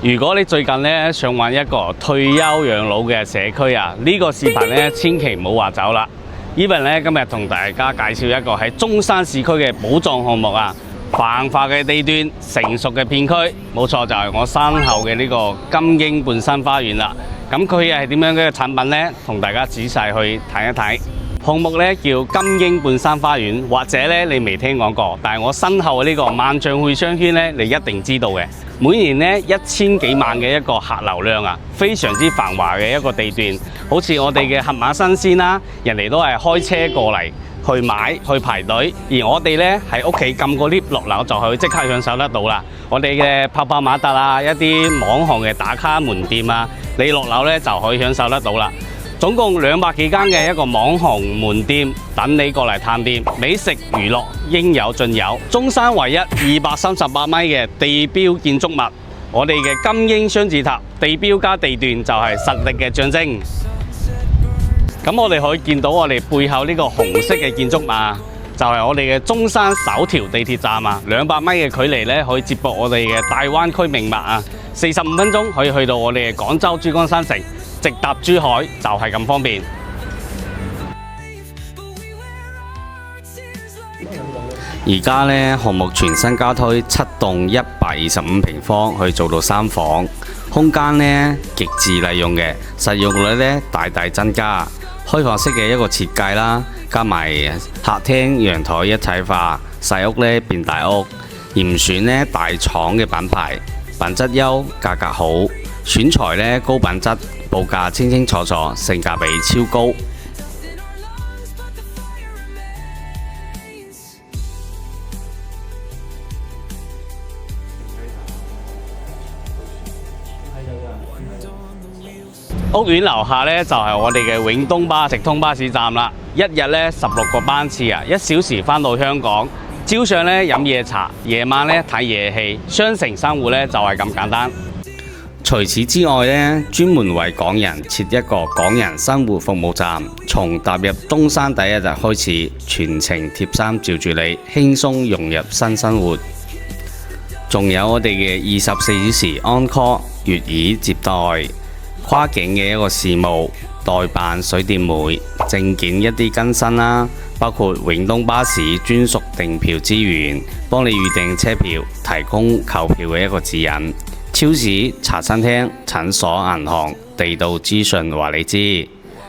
如果你最近咧想揾一個退休養老嘅社區啊，呢個視頻咧千祈唔好話走啦。Even 咧今日同大家介紹一個喺中山市區嘅寶藏項目啊，繁華嘅地段、成熟嘅片區，冇錯就係我身後嘅呢個金鷹半山花園啦。咁佢又係點樣嘅產品呢？同大家仔細去睇一睇。項目咧叫金鷹半山花園，或者咧你未聽講過，但係我身後嘅呢個萬象匯商圈咧，你一定知道嘅。每年咧1000幾萬嘅一個客流量啊，非常之繁華嘅一個地段。好似我哋嘅盒馬新鮮啦，人哋都係開車過嚟去買去排隊，而我哋咧喺屋企撳個 lift 落樓就可以即刻享受得到啦。我哋嘅泡泡瑪特啊，一啲網紅嘅打卡門店啊，你落樓咧就可以享受得到啦。總共200幾間嘅一個網紅門店等你過嚟探店，美食娛樂應有盡有。中山唯一238米嘅地標建築物，我哋嘅金鷹雙子塔，地標加地段就係實力嘅象徵。咁我哋可以見到我哋背後呢個紅色嘅建築物啊，就係我哋嘅中山首條地鐵站啊，200米嘅距離咧可以接駁我哋嘅大灣區命脈啊，45分鐘可以去到我哋嘅廣州珠江新城。直達珠海就係咁方便。而家呢項目全新加推7棟125平方，可以做到3房，空間呢極致利用嘅，實用率呢大大增加。開放式嘅一個設計啦，加埋客廳陽台一體化，細屋呢變大屋，嚴選呢大廠嘅品牌，品質優，價格好，選材呢高品質。報價清清楚楚，性價比超高。屋苑樓下呢，就係我哋嘅永東巴直通巴士站啦，一日呢16個班次啊，1小時返到香港。朝上呢飲夜茶，夜晚呢睇夜戲，雙城生活呢就係咁簡單。除此之外呢，專門為港人設一個港人生活服務站，從踏入中山第一日開始，全程貼心照住你，輕鬆融入新生活。仲有我哋嘅24小時 on call 粵語接待，跨境嘅一個事務，代辦水電煤、證件一啲更新啦，包括永東巴士專屬訂票資源，幫你預訂車票，提供購票嘅一個指引。超市、茶餐廳、診所、銀行，地道資訊話你知，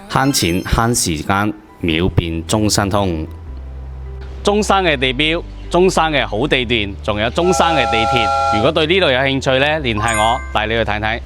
慳錢慳時間，秒變中山通。中山嘅地標，中山嘅好地段，仲有中山嘅地鐵。如果對呢度有興趣呢，聯繫我，帶你去睇睇。